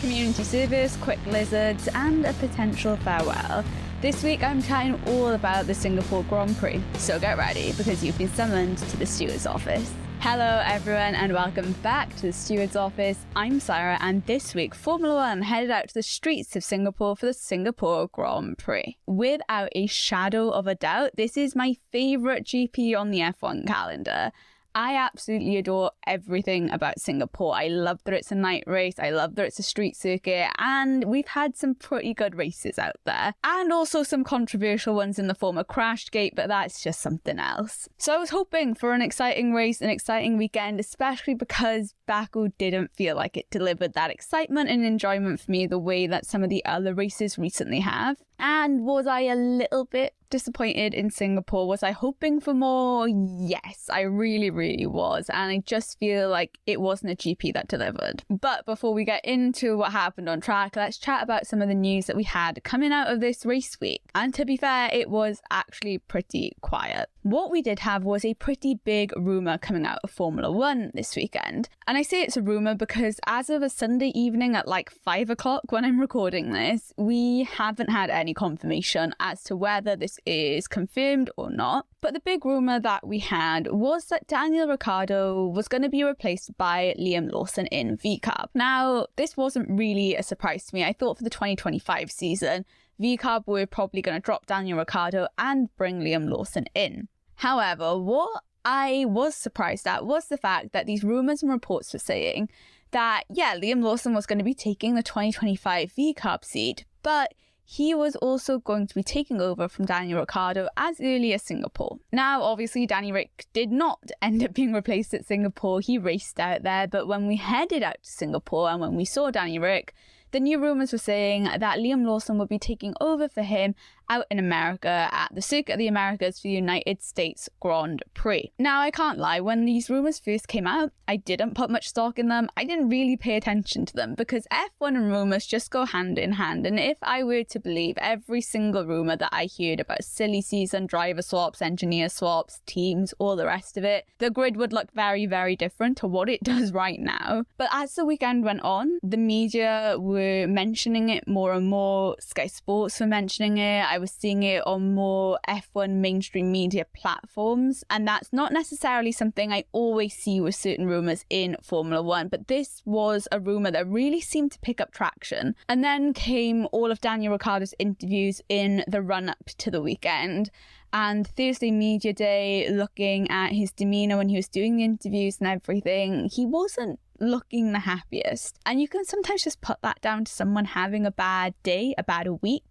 community service, quick lizards, and a potential farewell. This week I'm chatting all about the Singapore Grand Prix, so get ready because you've been summoned to the Steward's office. Hello everyone and welcome back to the Steward's office. I'm Sarah and this week Formula One headed out to the streets of Singapore for the Singapore Grand Prix. Without a shadow of a doubt, this is my favourite GP on the F1 calendar. I absolutely adore everything about Singapore. I love that it's a night race, I love that it's a street circuit, and we've had some pretty good races out there. And also some controversial ones in the form of Crashgate, but that's just something else. So I was hoping for an exciting race, an exciting weekend, especially because Baku didn't feel like it delivered that excitement and enjoyment for me the way that some of the other races recently have. And was I a little bit disappointed in Singapore? Was I hoping for more? Yes, I really was, and I just feel like it wasn't a GP that delivered. But before we get into what happened on track, let's chat about some of the news that we had coming out of this race week. And to be fair, it was actually pretty quiet. What we did have was a pretty big rumour coming out of Formula One this weekend. And I say it's a rumour because as of a Sunday evening at like 5 o'clock when I'm recording this, we haven't had any confirmation as to whether this is confirmed or not. But the big rumour that we had was that Daniel Ricciardo was going to be replaced by Liam Lawson in VCARB. Now, this wasn't really a surprise to me. I thought for the 2025 season, VCARB were probably going to drop Daniel Ricciardo and bring Liam Lawson in. However, what I was surprised at was the fact that these rumours and reports were saying that, yeah, Liam Lawson was going to be taking the 2025 VCARB seat, but he was also going to be taking over from Daniel Ricciardo as early as Singapore. Now, obviously, Danny Ric did not end up being replaced at Singapore. He raced out there, but when we headed out to Singapore and when we saw Danny Ric, the new rumours were saying that Liam Lawson would be taking over for him out in America at the Circuit of the Americas for the United States Grand Prix. Now, I can't lie, when these rumours first came out, I didn't put much stock in them. I didn't really pay attention to them because F1 and rumours just go hand in hand. And if I were to believe every single rumour that I heard about silly season, driver swaps, engineer swaps, teams, all the rest of it, the grid would look very different to what it does right now. But as the weekend went on, the media were mentioning it more and more. Sky Sports were mentioning it. I was seeing it on more F1 mainstream media platforms, and that's not necessarily something I always see with certain rumours in Formula One, but this was a rumour that really seemed to pick up traction. And then came all of Daniel Ricciardo's interviews in the run-up to the weekend. And Thursday Media Day, looking at his demeanour when he was doing the interviews and everything, he wasn't looking the happiest. And you can sometimes just put that down to someone having a bad day, a bad week.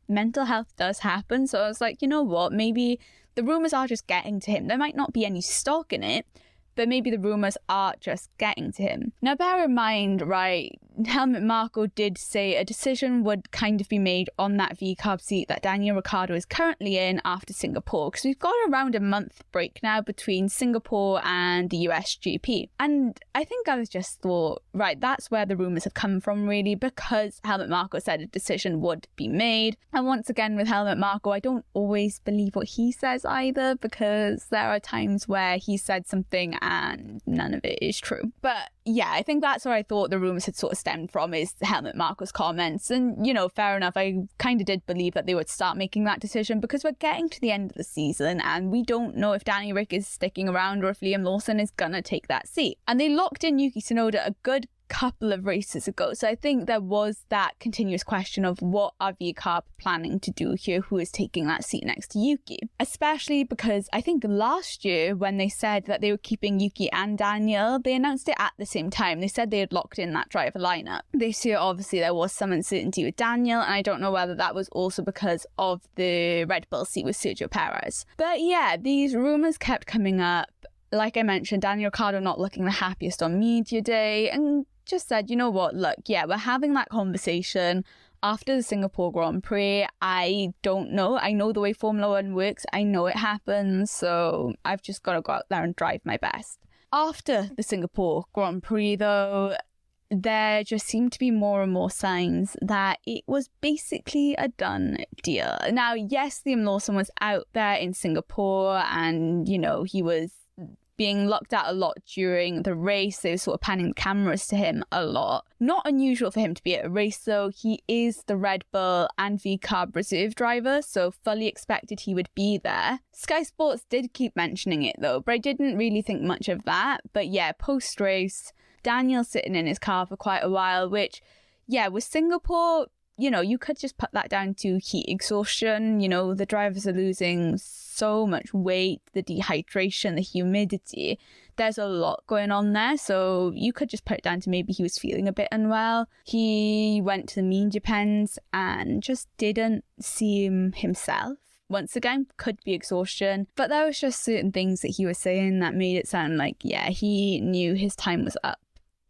Mental health does happen. So I was like, you know what, maybe the rumours are just getting to him. There might not be any stock in it, but maybe the rumours are just getting to him. Now, bear in mind, right, Helmut Marko did say a decision would kind of be made on that VCARB seat that Daniel Ricciardo is currently in after Singapore, because we've got around a month break now between Singapore and the US GP. And I think I was just thought, right, that's where the rumours have come from really, because Helmut Marko said a decision would be made. And once again with Helmut Marko, I don't always believe what he says either, because there are times where he said something and none of it is true. But yeah, I think that's where I thought the rumours had sort of stemmed from, is Helmut Marko's comments. And, you know, fair enough, I kind of did believe that they would start making that decision because we're getting to the end of the season and we don't know if Danny Ric is sticking around or if Liam Lawson is going to take that seat. And they locked in Yuki Tsunoda a good couple of races ago, so I think there was that continuous question of what are VCARB planning to do here, who is taking that seat next to Yuki, especially because I think last year when they said that they were keeping Yuki and Daniel, they announced it at the same time. They said they had locked in that driver lineup. This year obviously there was some uncertainty with Daniel, and I don't know whether that was also because of the Red Bull seat with Sergio Perez. But yeah, these rumours kept coming up. Like I mentioned, Daniel Ricciardo not looking the happiest on media day, and just said, you know what, look, yeah, we're having that conversation after the Singapore Grand Prix. I don't know. I know the way Formula One works. I know it happens. So I've just got to go out there and drive my best. After the Singapore Grand Prix, though, there just seemed to be more and more signs that it was basically a done deal. Now, yes, Liam Lawson was out there in Singapore and, you know, he was being looked at a lot during the race. They were sort of panning the cameras to him a lot. Not unusual for him to be at a race though. He is the Red Bull and VCarb reserve driver, so fully expected he would be there. Sky Sports did keep mentioning it though, but I didn't really think much of that. But yeah, post-race, Daniel sitting in his car for quite a while, which, yeah, with Singapore, you know, you could just put that down to heat exhaustion. You know, the drivers are losing so much weight, the dehydration, the humidity. There's a lot going on there. So you could just put it down to maybe he was feeling a bit unwell. He went to the media pens and just didn't seem himself. Once again, could be exhaustion. But there was just certain things that he was saying that made it sound like, yeah, he knew his time was up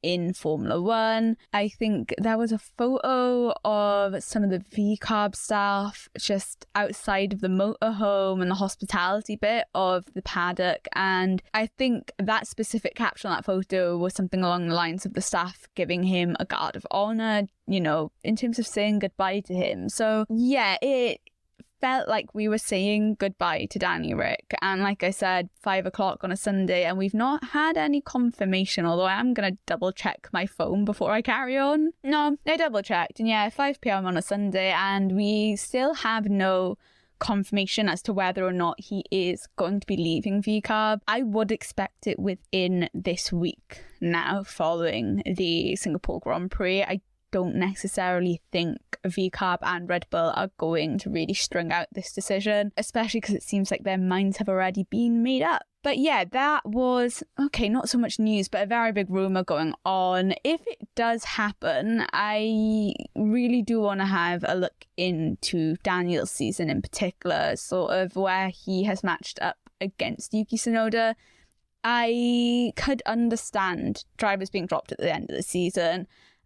in Formula One. I think there was a photo of some of the VCarb staff just outside of the motorhome and the hospitality bit of the paddock, and I think that specific caption on that photo was something along the lines of the staff giving him a guard of honour, you know, in terms of saying goodbye to him. So yeah, it felt like we were saying goodbye to Danny Rick, and like I said, 5 o'clock on a Sunday, and we've not had any confirmation, although I am going to double check my phone before I carry on. No, I double checked, and yeah, 5 p.m. on a Sunday, and we still have no confirmation as to whether or not he is going to be leaving VCarb. I would expect it within this week now, following the Singapore Grand Prix. I don't necessarily think VCarb and Red Bull are going to really string out this decision, especially because it seems like their minds have already been made up. But yeah, that was, okay, not so much news, but a very big rumour going on. If it does happen, I really do want to have a look into Daniel's season in particular, sort of where he has matched up against Yuki Tsunoda. I could understand drivers being dropped at the end of the season.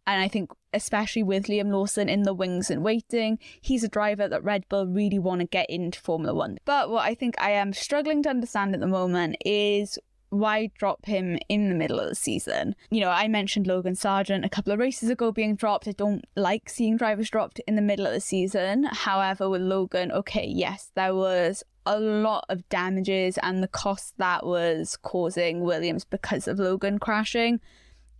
And I think especially with Liam Lawson in the wings and waiting, he's a driver that Red Bull really want to get into Formula One. But what I think I am struggling to understand at the moment is why drop him in the middle of the season? You know, I mentioned Logan Sargent a couple of races ago being dropped. I don't like seeing drivers dropped in the middle of the season. However, with Logan, okay, yes, there was a lot of damages and the cost that was causing Williams because of Logan crashing.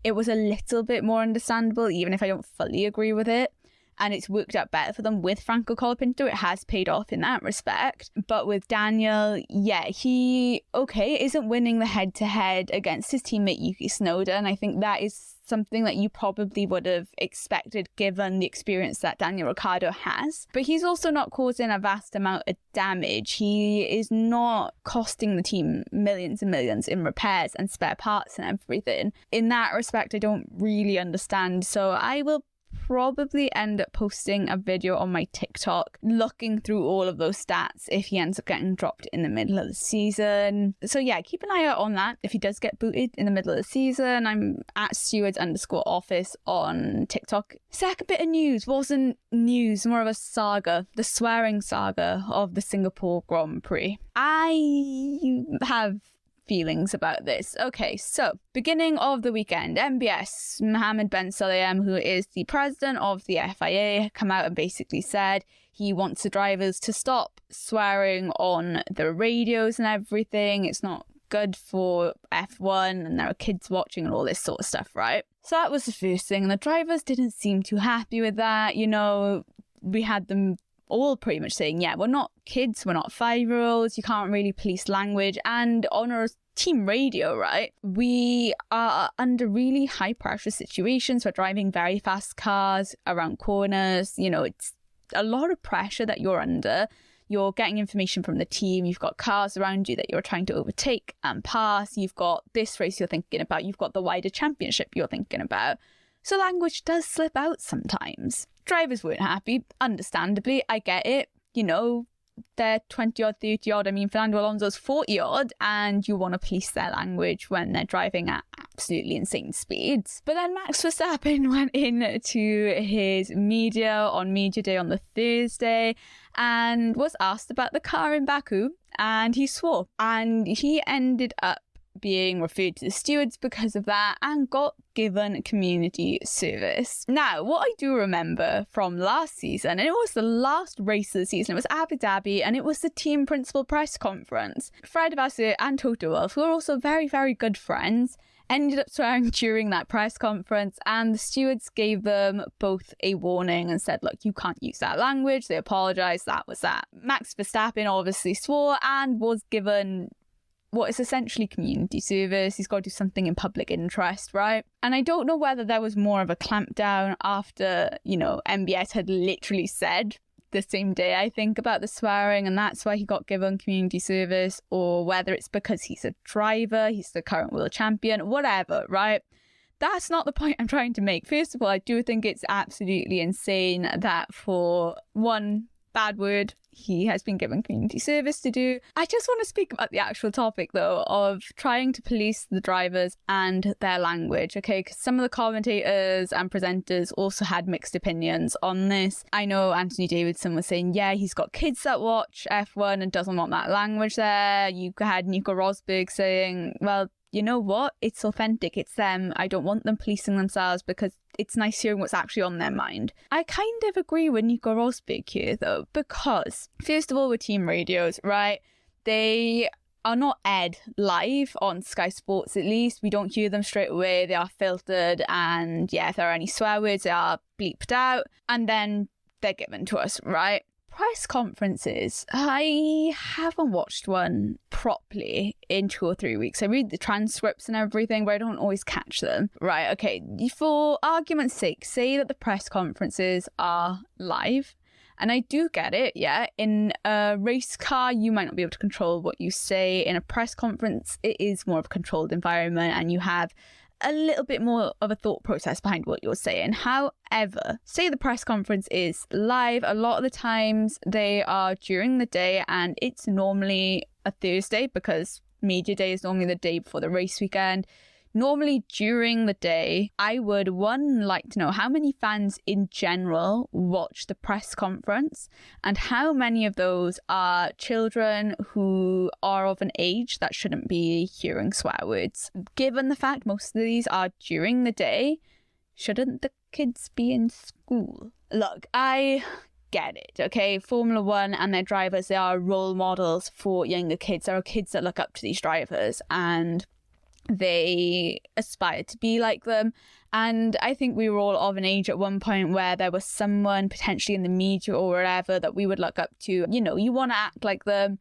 It was a little bit more understandable, even if I don't fully agree with it. And it's worked out better for them with Franco Colapinto. It has paid off in that respect. But with Daniel, yeah, he, okay, isn't winning the head-to-head against his teammate Yuki Tsunoda. And I think that is something that you probably would have expected given the experience that Daniel Ricciardo has. But he's also not causing a vast amount of damage. He is not costing the team millions and millions in repairs and spare parts and everything. In that respect, I don't really understand. So I will probably end up posting a video on my TikTok looking through all of those stats if he ends up getting dropped in the middle of the season. So yeah, keep an eye out on that. If he does get booted in the middle of the season, I'm at Stewards_office on TikTok. Second bit of news wasn't news, more of a saga, the swearing saga of the Singapore Grand Prix. I have feelings about this. Okay, so beginning of the weekend, MBS, Mohammed Ben Sulayem, who is the president of the FIA, come out and basically said he wants the drivers to stop swearing on the radios and everything. It's not good for F1 and there are kids watching and all this sort of stuff, right? So that was the first thing, and the drivers didn't seem too happy with that. You know, we had them all pretty much saying, yeah, we're not kids, we're not 5-year-olds, you can't really police language. And on our team radio, right, we are under really high pressure situations. We're driving very fast cars around corners. You know, it's a lot of pressure that you're under. You're getting information from the team. You've got cars around you that you're trying to overtake and pass. You've got this race you're thinking about. You've got the wider championship you're thinking about. So language does slip out sometimes. Drivers weren't happy, understandably. I get it. You know, they're 20-odd, 30-odd. I mean, Fernando Alonso's 40-odd, and you want to police their language when they're driving at absolutely insane speeds. But then Max Verstappen went into his media on Media Day on the Thursday and was asked about the car in Baku, and he swore. And he ended up being referred to the stewards because of that and got given community service. Now, what I do remember from last season, and it was the last race of the season, it was Abu Dhabi, and it was the team principal press conference. Fred Vasseur and Toto Wolff, who are also very, very good friends, ended up swearing during that press conference, and the stewards gave them both a warning and said, look, you can't use that language. They apologised. That was that. Max Verstappen obviously swore and was given what is essentially community service. He's got to do something in public interest, right? And I don't know whether there was more of a clampdown after, MBS had literally said the same day, I think, about the swearing, and that's why he got given community service, or whether it's because he's a driver, he's the current world champion, whatever, right? That's not the point I'm trying to make. First of all, I do think it's absolutely insane that for one bad word, he has been given community service to do. I just want to speak about the actual topic, though, of trying to police the drivers and their language, okay? Because some of the commentators and presenters also had mixed opinions on this. I know Anthony Davidson was saying, yeah, he's got kids that watch F1 and doesn't want that language there. You had Nico Rosberg saying, well, you know what? It's authentic. It's them. I don't want them policing themselves because it's nice hearing what's actually on their mind. I kind of agree with Nico Rosberg here, though, because first of all, with team radios, right? They are not aired live on Sky Sports, at least. We don't hear them straight away. They are filtered, and yeah, if there are any swear words, they are bleeped out, and then they're given to us, right? Press conferences, I haven't watched one properly in 2 or 3 weeks. I read the transcripts and everything, but I don't always catch them. Right, okay, for argument's sake, say that the press conferences are live. And I do get it, yeah. In a race car, you might not be able to control what you say. In a press conference, it is more of a controlled environment, and you have a little bit more of a thought process behind what you're saying. However, say the press conference is live, a lot of the times they are during the day, and it's normally a Thursday because media day is normally the day before the race weekend. Normally during the day, I would, like to know how many fans in general watch the press conference, and how many of those are children who are of an age that shouldn't be hearing swear words. Given the fact most of these are during the day, shouldn't the kids be in school? Look, I get it, okay? Formula One and their drivers, they are role models for younger kids. There are kids that look up to these drivers, and they aspire to be like them. And I think we were all of an age at one point where there was someone potentially in the media or wherever that we would look up to. You want to act like them,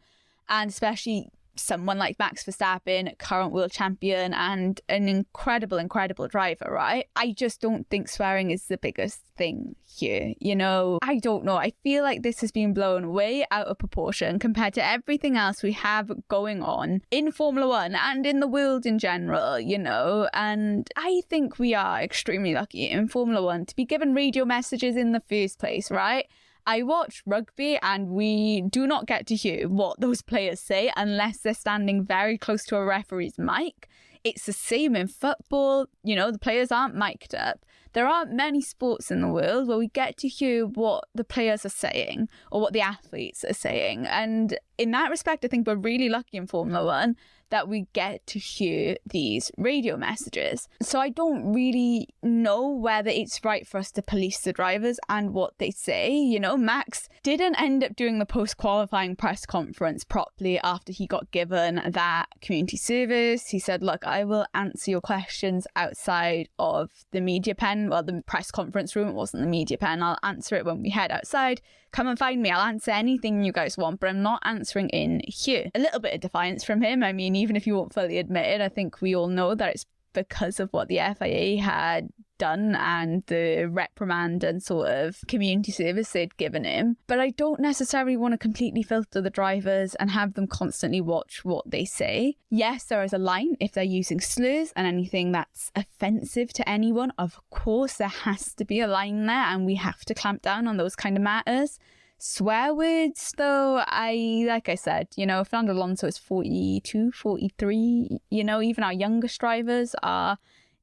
and especially someone like Max Verstappen, current world champion and an incredible driver, right? I just don't think swearing is the biggest thing here. I don't know. I feel like this has been blown way out of proportion compared to everything else we have going on in Formula One and in the world in general, and I think we are extremely lucky in Formula One to be given radio messages in the first place, right? I watch rugby, and we do not get to hear what those players say unless they're standing very close to a referee's mic. It's the same in football. The players aren't mic'd up. There aren't many sports in the world where we get to hear what the players are saying or what the athletes are saying. And in that respect, I think we're really lucky in Formula One that we get to hear these radio messages. So I don't really know whether it's right for us to police the drivers and what they say. Max didn't end up doing the post-qualifying press conference properly after he got given that community service. He said, look, I will answer your questions outside of the media pen. Well, the press conference room, it wasn't the media pen. I'll answer it when we head outside. Come and find me. I'll answer anything you guys want, but I'm not answering in here. A little bit of defiance from him. I mean, even if you won't fully admit it, I think we all know that it's because of what the FIA had done and the reprimand and sort of community service they'd given him. But I don't necessarily want to completely filter the drivers and have them constantly watch what they say. Yes, there is a line if they're using slurs and anything that's offensive to anyone. Of course, there has to be a line there, and we have to clamp down on those kind of matters. Swear words, though, like I said, Fernando Alonso is 42, 43, even our youngest drivers are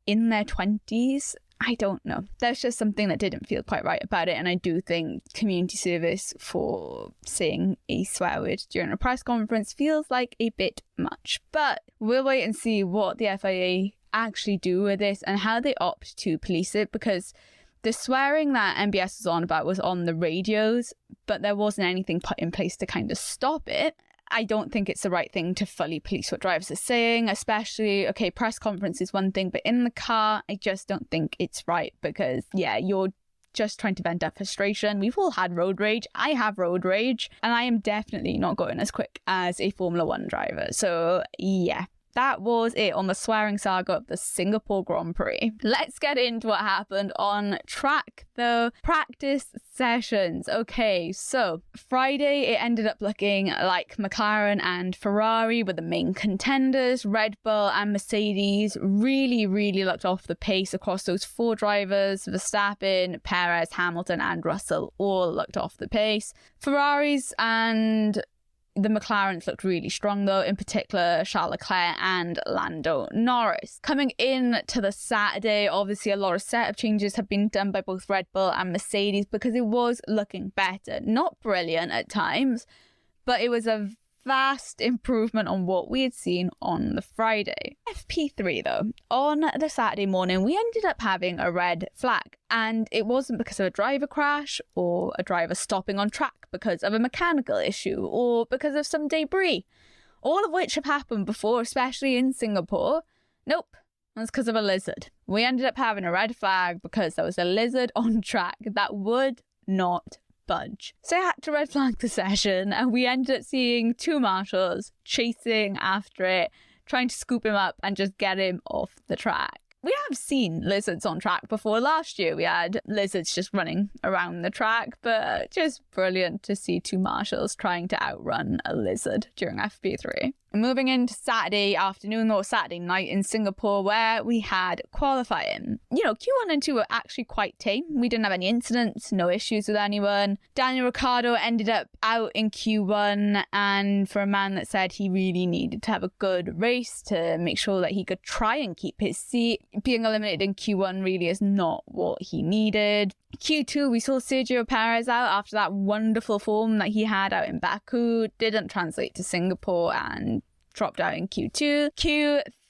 in their 20s. I don't know. There's just something that didn't feel quite right about it. And I do think community service for saying a swear word during a press conference feels like a bit much. But we'll wait and see what the FIA actually do with this and how they opt to police it, because the swearing that MBS was on about was on the radios, but there wasn't anything put in place to kind of stop it. I don't think it's the right thing to fully police what drivers are saying, especially, okay, press conference is one thing, but in the car, I just don't think it's right because, yeah, you're just trying to vent out frustration. We've all had road rage. I have road rage, and I am definitely not going as quick as a Formula One driver. So, yeah. That was it on the swearing saga of the Singapore Grand Prix. Let's get into what happened on track, though. Practice sessions. Okay, so Friday, it ended up looking like McLaren and Ferrari were the main contenders. Red Bull and Mercedes really looked off the pace across those 4 drivers. Verstappen, Perez, Hamilton and Russell all looked off the pace. Ferraris and the McLarens looked really strong, though, in particular Charles Leclerc and Lando Norris. Coming in to the Saturday, obviously a lot of setup changes have been done by both Red Bull and Mercedes because it was looking better. Not brilliant at times, but it was a vast improvement on what we had seen on the Friday. FP3 though, on the Saturday morning we ended up having a red flag, and it wasn't because of a driver crash or a driver stopping on track because of a mechanical issue or because of some debris, all of which have happened before, especially in Singapore. Nope, that's because of a lizard. We ended up having a red flag because there was a lizard on track that would not budge. So I had to red flag the session, and we ended up seeing 2 marshals chasing after it, trying to scoop him up and just get him off the track. We have seen lizards on track before. Last year we had lizards just running around the track, but just brilliant to see 2 marshals trying to outrun a lizard during FP3. Moving into Saturday afternoon or Saturday night in Singapore, where we had qualifying. You know, Q1 and 2 were actually quite tame. We didn't have any incidents, no issues with anyone. Daniel Ricciardo ended up out in Q1, and for a man that said he really needed to have a good race to make sure that he could try and keep his seat, being eliminated in Q1 really is not what he needed. Q2, we saw Sergio Perez out after that wonderful form that he had out in Baku. Didn't translate to Singapore and dropped out in Q2.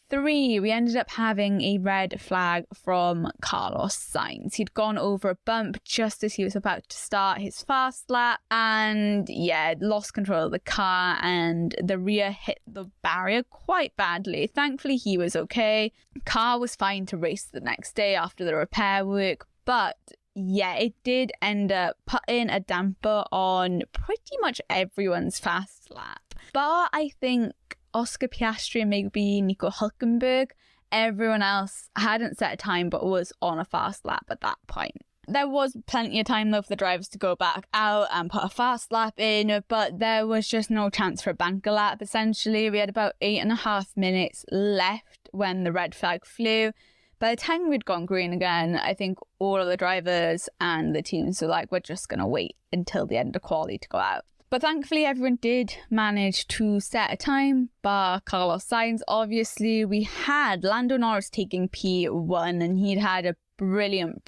Q3, we ended up having a red flag from Carlos Sainz. He'd gone over a bump just as he was about to start his fast lap, and yeah, lost control of the car and the rear hit the barrier quite badly. Thankfully, he was okay. Car was fine to race the next day after the repair work, but yeah, it did end up putting a damper on pretty much everyone's fast lap. But I think Oscar Piastri and maybe Nico Hülkenberg, everyone else hadn't set a time but was on a fast lap at that point. There was plenty of time though for the drivers to go back out and put a fast lap in, but there was just no chance for a banker lap. Essentially, we had about 8.5 minutes left when the red flag flew. By the time we'd gone green again, I think all of the drivers and the teams were like, we're just going to wait until the end of quali to go out. But thankfully, everyone did manage to set a time, bar Carlos Sainz. Obviously, we had Lando Norris taking P1, and he'd had a brilliant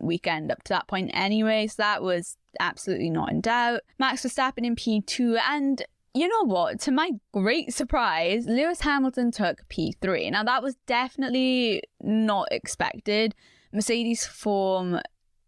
weekend up to that point anyway, so that was absolutely not in doubt. Max Verstappen in P2, and you know what? To my great surprise, Lewis Hamilton took P3. Now, that was definitely not expected. Mercedes form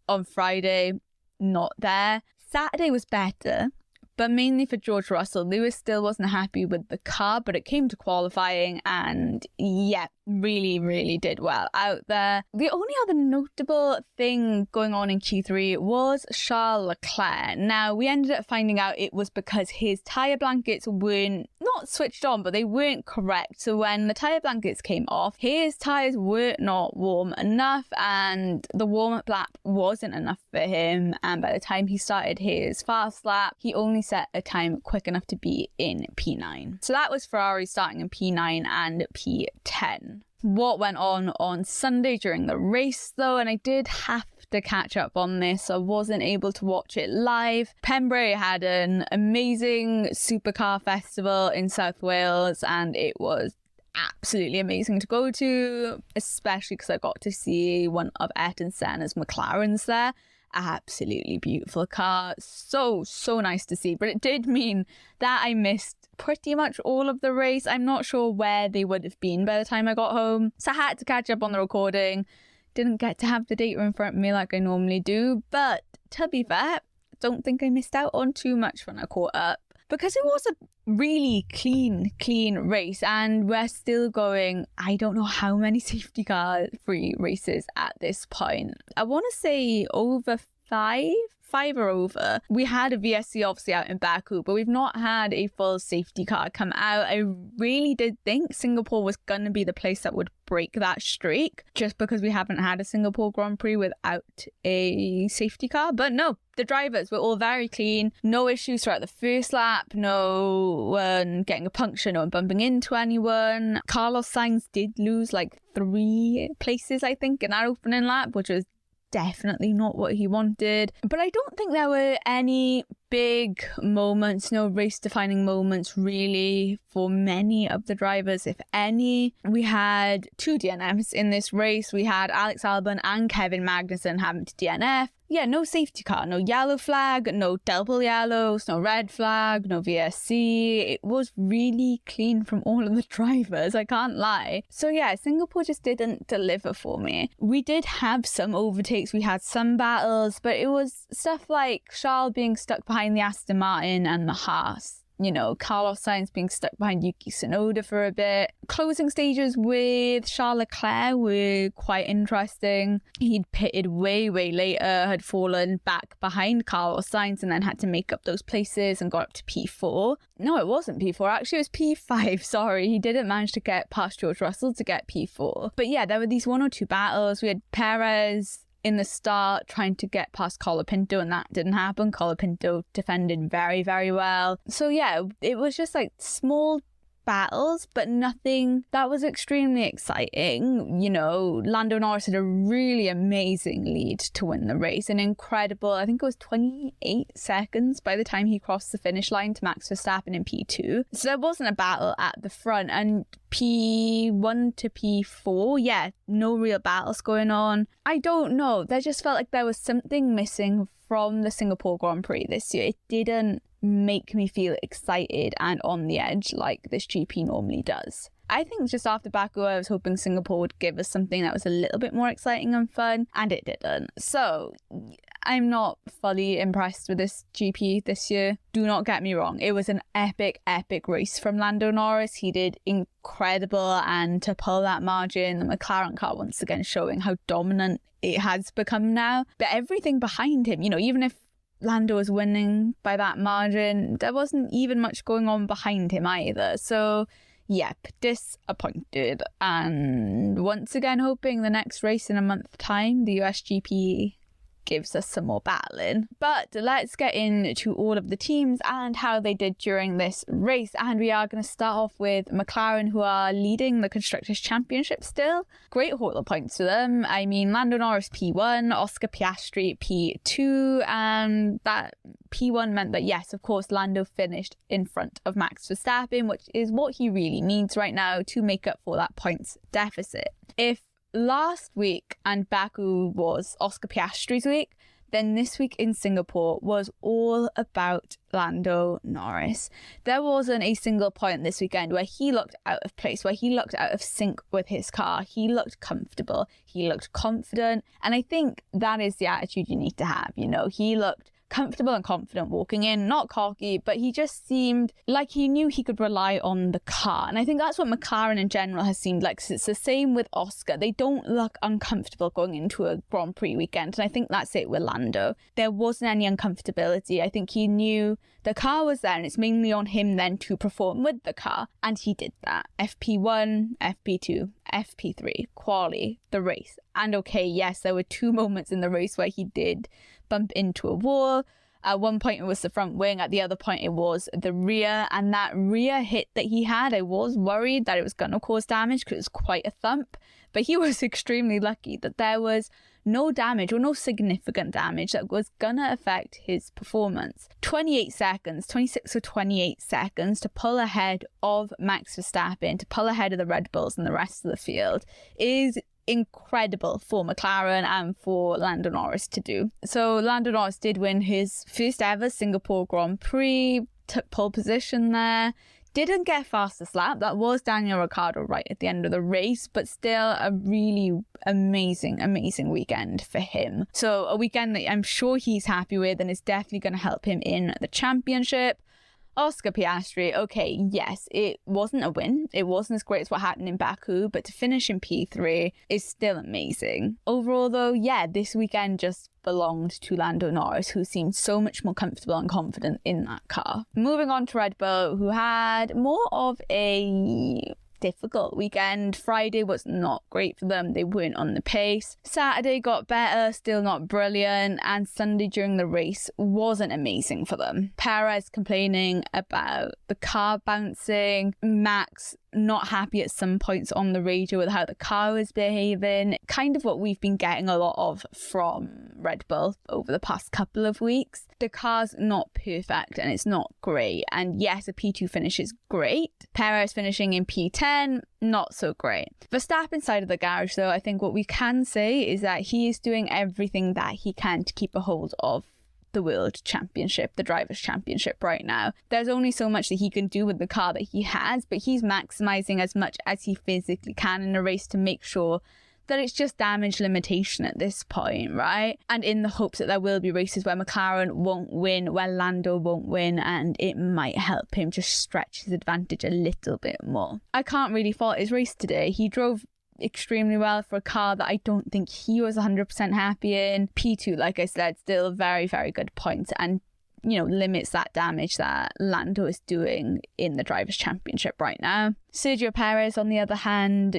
on Friday, not there. Saturday was better, but mainly for George Russell. Lewis still wasn't happy with the car, but it came to qualifying and yeah, really did well out there. The only other notable thing going on in Q3 was Charles Leclerc. Now, we ended up finding out it was because his tyre blankets weren't not switched on, but they weren't correct. So when the tyre blankets came off, his tyres were not warm enough and the warm-up lap wasn't enough for him. And by the time he started his fast lap, he only set a time quick enough to be in P9. So that was Ferrari starting in P9 and P10. What went on Sunday during the race though, and I did have to catch up on this. I wasn't able to watch it live. Pembrey had an amazing supercar festival in South Wales and it was absolutely amazing to go to, especially because I got to see one of Ayrton Senna's McLarens there. Absolutely beautiful car. So nice to see. But it did mean that I missed pretty much all of the race. I'm not sure where they would have been by the time I got home. So I had to catch up on the recording. Didn't get to have the data in front of me like I normally do. But to be fair, don't think I missed out on too much when I caught up, because it was a really clean race, and we're still going, I don't know how many safety car free races at this point. I want to say over five or over. We had a VSC obviously out in Baku, but we've not had a full safety car come out. I really did think Singapore was going to be the place that would break that streak, just because we haven't had a Singapore Grand Prix without a safety car. But no, the drivers were all very clean. No issues throughout the first lap. No one getting a puncture, no one bumping into anyone. Carlos Sainz did lose like 3 places, I think, in that opening lap, which was definitely not what he wanted. But I don't think there were any big moments, no race defining moments really for many of the drivers, if any. We had 2 DNFs in this race. We had Alex Albon and Kevin Magnussen having to DNF. Yeah, no safety car, no yellow flag, no double yellows, no red flag, no VSC. It was really clean from all of the drivers, I can't lie. So yeah, Singapore just didn't deliver for me. We did have some overtakes, we had some battles, but it was stuff like Charles being stuck behind the Aston Martin and the Haas. You know, Carlos Sainz being stuck behind Yuki Tsunoda for a bit. Closing stages with Charles Leclerc were quite interesting. He'd pitted way later, had fallen back behind Carlos Sainz and then had to make up those places and got up to P4. No, it wasn't P4. Actually, it was P5. Sorry, he didn't manage to get past George Russell to get P4. But yeah, there were these 1 or 2 battles. We had Perez in the start trying to get past Colapinto, and that didn't happen. Colapinto defended very well. So yeah, it was just like small battles, but nothing that was extremely exciting. You know, Lando Norris had a really amazing lead to win the race, an incredible, I think it was 28 seconds by the time he crossed the finish line to Max Verstappen in P2. So there wasn't a battle at the front, and P1 to P4, yeah, no real battles going on. I don't know, there just felt like there was something missing from the Singapore Grand Prix this year. It didn't make me feel excited and on the edge like this GP normally does. I think just after Baku, I was hoping Singapore would give us something that was a little bit more exciting and fun, and it didn't. So I'm not fully impressed with this GP this year. Do not get me wrong. It was an epic race from Lando Norris. He did incredible, and to pull that margin, the McLaren car once again showing how dominant it has become now. But everything behind him, you know, even if Lando was winning by that margin, there wasn't even much going on behind him either. So yep, disappointed. And once again hoping the next race in a month's time, the US GP, gives us some more battling. But let's get into all of the teams and how they did during this race. And we are going to start off with McLaren, who are leading the Constructors' Championship still. Great haul of points to them. I mean, Lando Norris P1, Oscar Piastri P2, and that P1 meant that, yes, of course, Lando finished in front of Max Verstappen, which is what he really needs right now to make up for that points deficit. If last week and Baku was Oscar Piastri's week, then this week in Singapore was all about Lando Norris. There wasn't a single point this weekend where he looked out of place, where he looked out of sync with his car. He looked comfortable, he looked confident, and I think that is the attitude you need to have. You know, he looked comfortable and confident walking in, not cocky, but he just seemed like he knew he could rely on the car. And I think that's what McLaren in general has seemed like. It's the same with Oscar. They don't look uncomfortable going into a Grand Prix weekend, and I think that's it with Lando. There wasn't any uncomfortability. I think he knew the car was there, and it's mainly on him then to perform with the car, and he did that. FP1, FP2, FP3, quali, the race. And okay, yes, there were 2 moments in the race where he did bump into a wall. At one point it was the front wing, at the other point it was the rear, and that rear hit that he had, I was worried that it was going to cause damage because it was quite a thump, but he was extremely lucky that there was no damage or no significant damage that was gonna affect his performance. 28 seconds, 26 or 28 seconds to pull ahead of Max Verstappen, to pull ahead of the Red Bulls and the rest of the field is incredible for McLaren and for Lando Norris to do. So Lando Norris did win his first ever Singapore Grand Prix, took pole position there, didn't get fastest lap. That was Daniel Ricciardo right at the end of the race, but still a really amazing weekend for him. So a weekend that I'm sure he's happy with and is definitely going to help him in the championship. Oscar Piastri, okay, yes, it wasn't a win. It wasn't as great as what happened in Baku, but to finish in P3 is still amazing. Overall, though, yeah, this weekend just belonged to Lando Norris, who seemed so much more comfortable and confident in that car. Moving on to Red Bull, who had more of a difficult weekend. Friday was not great for them. They weren't on the pace. Saturday got better, still not brilliant, and Sunday during the race wasn't amazing for them. Perez complaining about the car bouncing, Max not happy at some points on the radio with how the car was behaving, kind of what we've been getting a lot of from Red Bull over the past couple of weeks. The car's not perfect and it's not great, and yes, a P2 finish is great. Perez finishing in P10, not so great. Verstappen side of the garage though, I think what we can say is that he is doing everything that he can to keep a hold of the World Championship, the Drivers' Championship right now. There's only so much that he can do with the car that he has, but he's maximising as much as he physically can in a race to make sure that it's just damage limitation at this point, right? And in the hopes that there will be races where McLaren won't win, where Lando won't win, and it might help him just stretch his advantage a little bit more. I can't really fault his race today. He drove extremely well for a car that I don't think he was 100% happy in. P2, like I said, still very good points, and limits that damage that Lando is doing in the Drivers' Championship right now. Sergio Perez, on the other hand,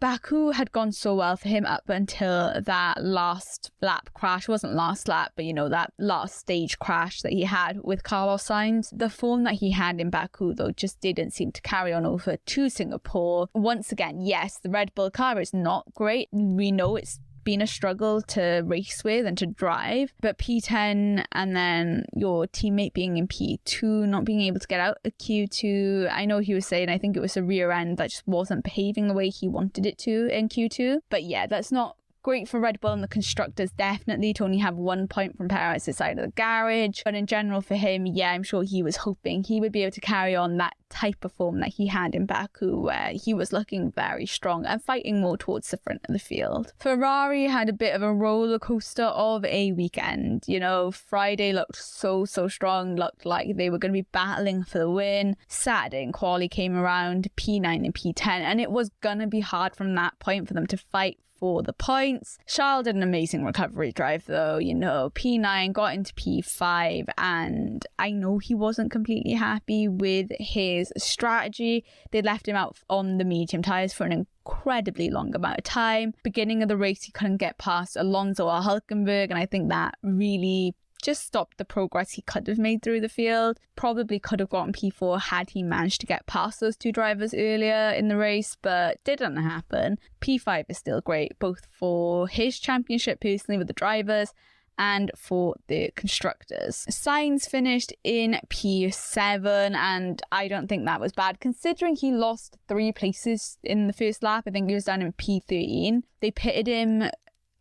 Baku had gone so well for him up until that last lap crash. It wasn't last lap, but that last stage crash that he had with Carlos Sainz. The form that he had in Baku, though, just didn't seem to carry on over to Singapore. Once again, yes, the Red Bull car is not great. We know it's been a struggle to race with and to drive, but P10 and then your teammate being in P2, not being able to get out of Q2. I know he was saying, I think it was the rear end that just wasn't behaving the way he wanted it to in Q2, but yeah, that's not great for Red Bull and the constructors, definitely, to only have 1 point from Perez's side of the garage. But in general for him, yeah, I'm sure he was hoping he would be able to carry on that type of form that he had in Baku, where he was looking very strong and fighting more towards the front of the field. Ferrari had a bit of a roller coaster of a weekend. Friday looked so strong, looked like they were going to be battling for the win. Saturday in quali came around, P9 and P10, and it was going to be hard from that point for them to fight for the points. Charles did an amazing recovery drive though, P9 got into P5, and I know he wasn't completely happy with his strategy. They left him out on the medium tyres for an incredibly long amount of time. Beginning of the race, he couldn't get past Alonso or Hülkenberg, and I think that really just stopped the progress he could have made through the field. Probably could have gotten P4 had he managed to get past those two drivers earlier in the race, but didn't happen. P5 is still great, both for his championship personally with the drivers and for the constructors. Sainz finished in P7, and I don't think that was bad considering he lost 3 places in the first lap. I think he was down in P13. They pitted him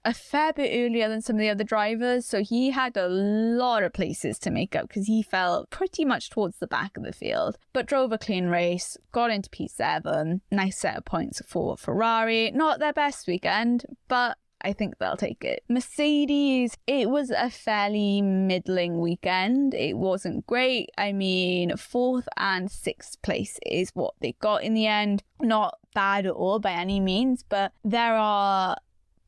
a fair bit earlier than some of the other drivers, so he had a lot of places to make up because he fell pretty much towards the back of the field, but drove a clean race, got into P7. Nice set of points for Ferrari. Not their best weekend, but I think they'll take it. Mercedes, it was a fairly middling weekend. It wasn't great. I mean, 4th and 6th place is what they got in the end. Not bad at all by any means, but there are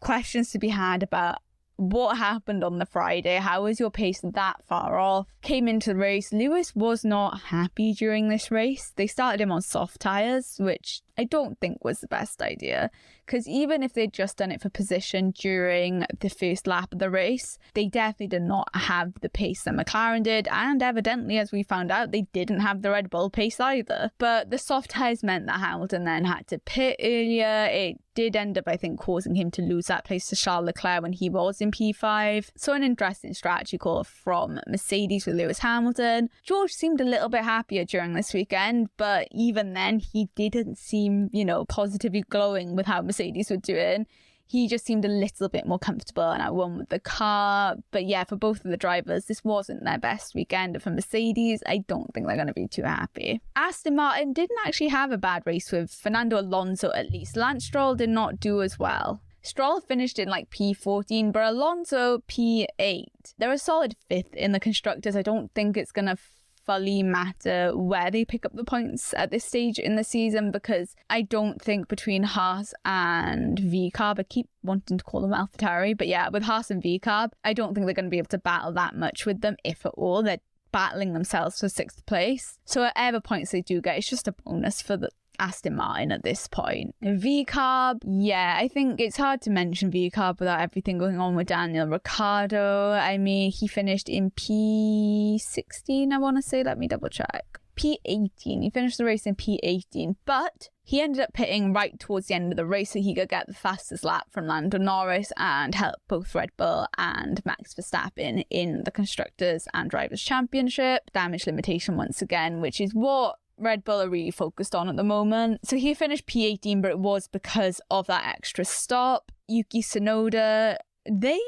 questions to be had about what happened on the Friday. How was your pace that far off? Came into the race, Lewis was not happy during this race. They started him on soft tyres, which I don't think was the best idea, because even if they'd just done it for position during the first lap of the race, they definitely did not have the pace that McLaren did, and evidently, as we found out, they didn't have the Red Bull pace either. But the soft tyres meant that Hamilton then had to pit earlier. It did end up, I think, causing him to lose that place to Charles Leclerc when he was in P5. So an interesting strategy call from Mercedes with Lewis Hamilton. George seemed a little bit happier during this weekend, but even then he didn't seem, positively glowing with how Mercedes were doing. He just seemed a little bit more comfortable and at one with the car. But yeah, for both of the drivers, this wasn't their best weekend. For Mercedes, I don't think they're going to be too happy. Aston Martin didn't actually have a bad race with Fernando Alonso, at least. Lance Stroll did not do as well. Stroll finished in P14, but Alonso P8. They're a solid 5th in the constructors. I don't think it's going to fully matter where they pick up the points at this stage in the season, because I don't think between Haas and VCARB, I keep wanting to call them AlphaTauri, but yeah, with Haas and VCARB, I don't think they're going to be able to battle that much with them, if at all. They're battling themselves for 6th place. So whatever points they do get, it's just a bonus for the Aston Martin at this point. VCARB, yeah, I think it's hard to mention VCARB without everything going on with Daniel Ricciardo. I mean, he finished in P16, I want to say. Let me double check. P18. He finished the race in P18, but he ended up pitting right towards the end of the race so he could get the fastest lap from Lando Norris and help both Red Bull and Max Verstappen in the Constructors and Drivers' Championship. Damage limitation once again, which is what Red Bull are really focused on at the moment. So he finished P18, but it was because of that extra stop. Yuki Tsunoda, they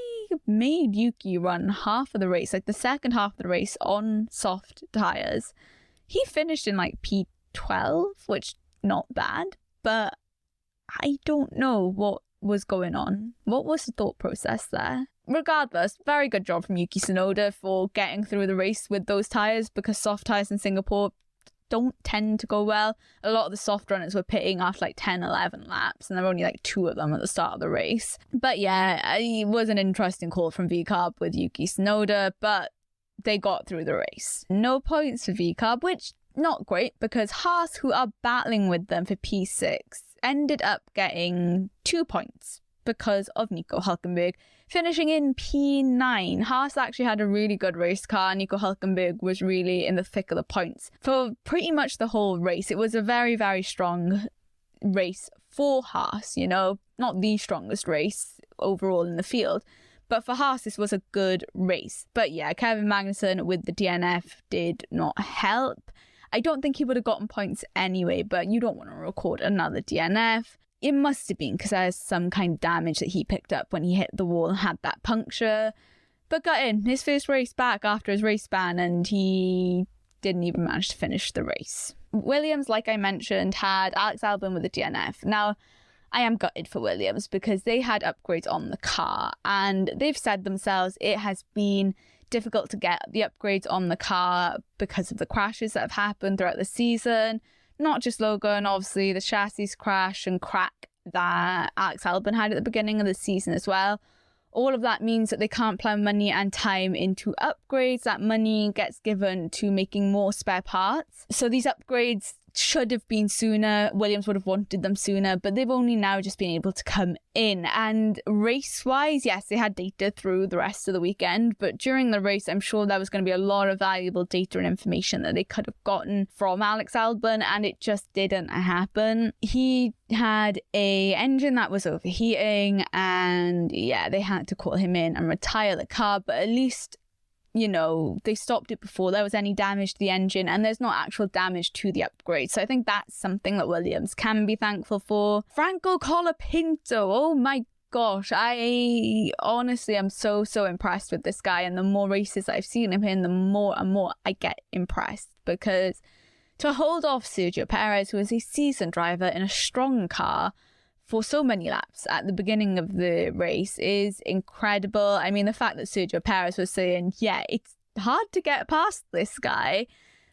made Yuki run half of the race, the second half of the race on soft tyres. He finished in P12, which not bad, but I don't know what was going on. What was the thought process there? Regardless, very good job from Yuki Tsunoda for getting through the race with those tyres, because soft tyres in Singapore don't tend to go well. A lot of the soft runners were pitting after 10, 11 laps, and there were only 2 of them at the start of the race. But yeah, it was an interesting call from VCARB with Yuki Tsunoda, but they got through the race. No points for VCARB, which not great, because Haas, who are battling with them for P6, ended up getting 2 points because of Nico Hülkenberg finishing in P9. Haas actually had a really good race car. Nico Hülkenberg was really in the thick of the points for pretty much the whole race. It was a very, very strong race for Haas, not the strongest race overall in the field. But for Haas, this was a good race. But yeah, Kevin Magnussen with the DNF did not help. I don't think he would have gotten points anyway, but you don't want to record another DNF. It must have been because there's some kind of damage that he picked up when he hit the wall and had that puncture. But got in his first race back after his race ban, and he didn't even manage to finish the race. Williams, like I mentioned, had Alex Albon with a DNF. Now, I am gutted for Williams because they had upgrades on the car, and they've said themselves it has been difficult to get the upgrades on the car because of the crashes that have happened throughout the season. Not just Logan, obviously the chassis crash and crack that Alex Albon had at the beginning of the season as well. All of that means that they can't plow money and time into upgrades. That money gets given to making more spare parts. So these upgrades should have been sooner. Williams would have wanted them sooner, but they've only now just been able to come in. And race-wise, yes, they had data through the rest of the weekend, but during the race, I'm sure there was going to be a lot of valuable data and information that they could have gotten from Alex Albon, and it just didn't happen. He had a engine that was overheating, and yeah, they had to call him in and retire the car, but at least they stopped it before there was any damage to the engine, and there's not actual damage to the upgrade. So I think that's something that Williams can be thankful for. Franco Colapinto, oh my gosh, I honestly am so impressed with this guy, and the more races I've seen him in, the more and more I get impressed, because to hold off Sergio Perez, who is a seasoned driver in a strong car, for so many laps at the beginning of the race is incredible. I mean, the fact that Sergio Perez was saying, yeah, it's hard to get past this guy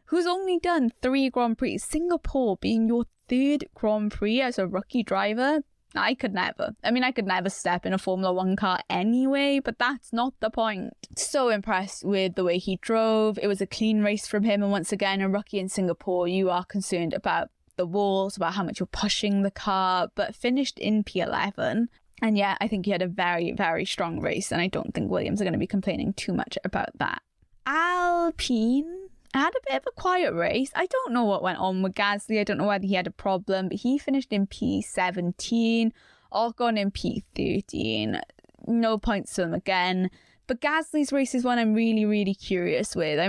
who's only done 3 Grand Prix, Singapore being your 3rd Grand Prix as a rookie driver. I could never. I could never step in a Formula 1 car anyway, but that's not the point. So impressed with the way he drove. It was a clean race from him, and once again, a rookie in Singapore, you are concerned about the walls about how much you're pushing the car, but finished in P11. And yeah, I think he had a very, very strong race, and I don't think Williams are going to be complaining too much about that. Alpine had a bit of a quiet race. I don't know what went on with Gasly. I don't know whether he had a problem, but he finished in P17, Ocon in P13. No points to him again. But Gasly's race is one I'm really, really curious with. I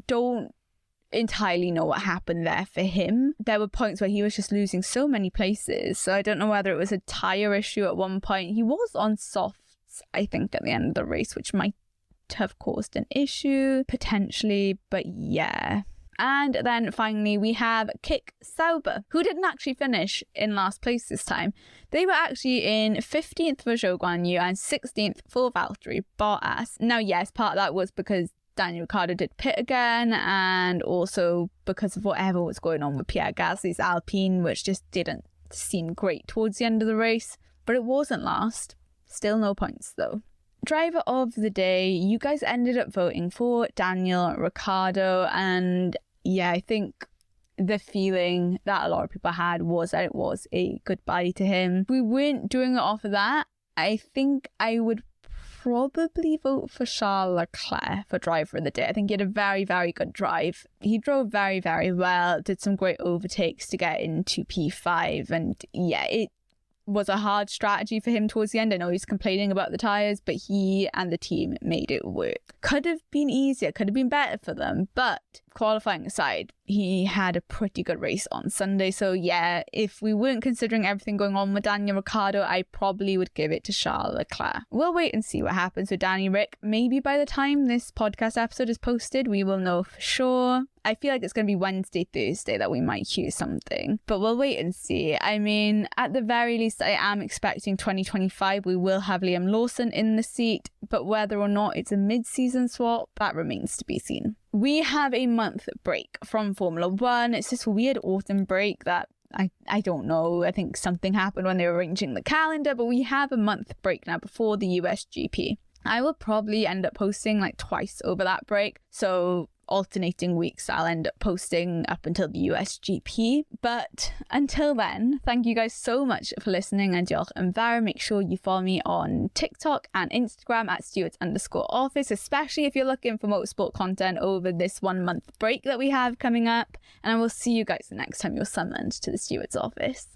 don't entirely know what happened there for him. There were points where he was just losing so many places, so I don't know whether it was a tyre issue at one point. He was on softs, I think, at the end of the race, which might have caused an issue potentially, but yeah. And then finally we have Kick Sauber, who didn't actually finish in last place this time. They were actually in 15th for Zhou Guanyu and 16th for Valtteri Bottas. Now yes, part of that was because Daniel Ricciardo did pit again, and also because of whatever was going on with Pierre Gasly's Alpine, which just didn't seem great towards the end of the race. But it wasn't last. Still no points though. Driver of the day, you guys ended up voting for Daniel Ricciardo, and yeah, I think the feeling that a lot of people had was that it was a goodbye to him. If we weren't doing it off of that, I think I would probably vote for Charles Leclerc for driver of the day. I think he had a very, very good drive. He drove very, very well, did some great overtakes to get into P5, and yeah, it was a hard strategy for him towards the end. I know he's complaining about the tyres, but he and the team made it work. Could have been easier, could have been better for them, but qualifying aside, he had a pretty good race on Sunday. So yeah, if we weren't considering everything going on with Daniel Ricciardo, I probably would give it to Charles Leclerc. We'll wait and see what happens with Danny Rick. Maybe by the time this podcast episode is posted, we will know for sure. I feel like it's going to be Wednesday, Thursday that we might hear something, but we'll wait and see. I mean, at the very least, I am expecting 2025 we will have Liam Lawson in the seat, but whether or not it's a mid-season swap, that remains to be seen. We have a month break from Formula One. It's this weird autumn break that I don't know. I think something happened when they were arranging the calendar, but we have a month break now before the US GP. I will probably end up posting like twice over that break. So alternating weeks I'll end up posting up until the US GP. But until then, thank you guys so much for listening, and diolch yn fawr. Make sure you follow me on TikTok and Instagram at Steward_office, especially if you're looking for motorsport content over this 1 month break that we have coming up. And I will see you guys the next time you're summoned to the Steward's office.